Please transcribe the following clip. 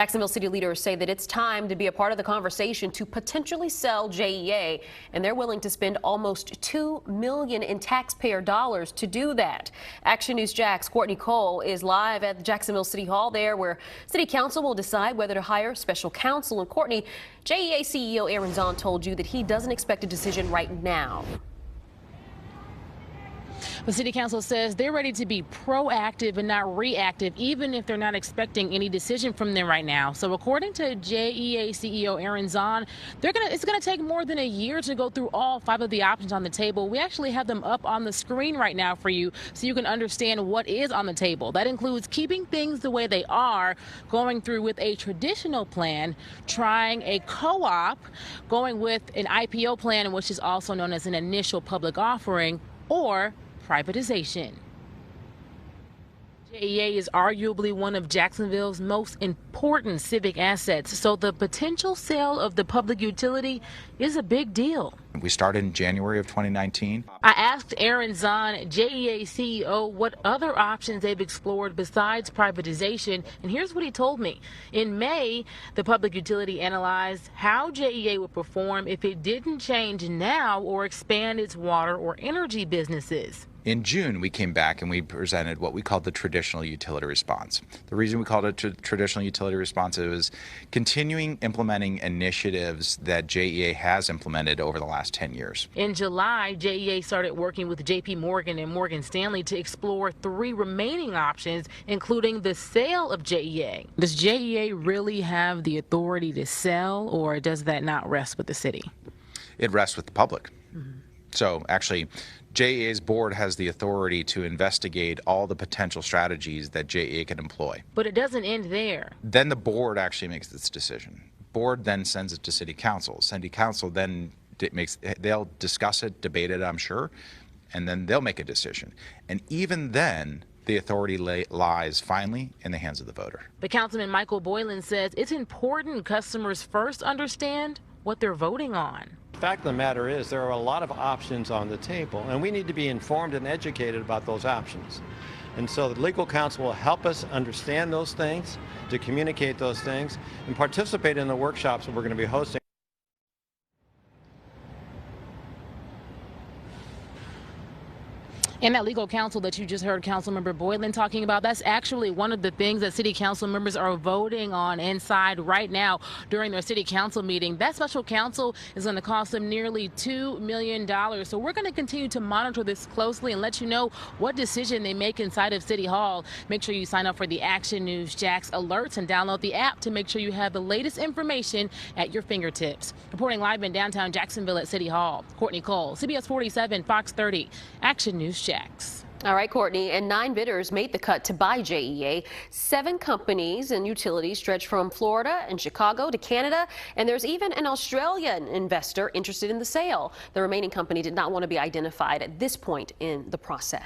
Jacksonville city leaders say that it's time to be a part of the conversation to potentially sell JEA, and they're willing to spend almost $2 million in taxpayer dollars to do that. Action News Jack's Courtney Cole is live at the Jacksonville City Hall there, where City Council will decide whether to hire special counsel. And Courtney, JEA CEO Aaron Zahn told you that he doesn't expect a decision right now. The City Council says they're ready to be proactive and not reactive, even if they're not expecting any decision from them right now. So according to JEA CEO Aaron Zahn, it's going to take more than a year to go through all 5 of the options on the table. We actually have them up on the screen right now for you so you can understand what is on the table. That includes keeping things the way they are, going through with a traditional plan, trying a co-op, going with an IPO plan, which is also known as an initial public offering, or privatization. JEA is arguably one of Jacksonville's most important civic assets, so the potential sale of the public utility is a big deal. We started in January of 2019. I asked Aaron Zahn, JEA CEO, what other options they've explored besides privatization, and here's what he told me. In May, the public utility analyzed how JEA would perform if it didn't change now or expand its water or energy businesses. In June, we came back and we presented what we called the traditional utility response. The reason we called it traditional utility response is continuing implementing initiatives that JEA has implemented over the last 10 years. In July, JEA started working with Morgan and Morgan Stanley to explore 3 remaining options, including the sale of JEA. Does JEA really have the authority to sell, or does that not rest with the city? It rests with the public. So actually, JEA's board has the authority to investigate all the potential strategies that JEA can employ. But it doesn't end there. Then the board actually makes this decision. Board then sends it to City Council. City Council then they'll discuss it, debate it, I'm sure, and then they'll make a decision. And even then, the authority lies finally in the hands of the voter. But Councilman Michael Boylan says it's important customers first understand what they're voting on. The fact of the matter is there are a lot of options on the table, and we need to be informed and educated about those options. And so the legal counsel will help us understand those things, to communicate those things, and participate in the workshops that we're going to be hosting. And that legal counsel that you just heard Councilmember Boylan talking about, that's actually one of the things that city council members are voting on inside right now during their city council meeting. That special counsel is going to cost them nearly $2 million. So we're going to continue to monitor this closely and let you know what decision they make inside of City Hall. Make sure you sign up for the Action News Jax alerts and download the app to make sure you have the latest information at your fingertips. Reporting live in downtown Jacksonville at City Hall, Courtney Cole, CBS 47, Fox 30, Action News Jax. All right, Courtney, and 9 bidders made the cut to buy JEA. 7 companies and utilities stretch from Florida and Chicago to Canada, and there's even an Australian investor interested in the sale. The remaining company did not want to be identified at this point in the process.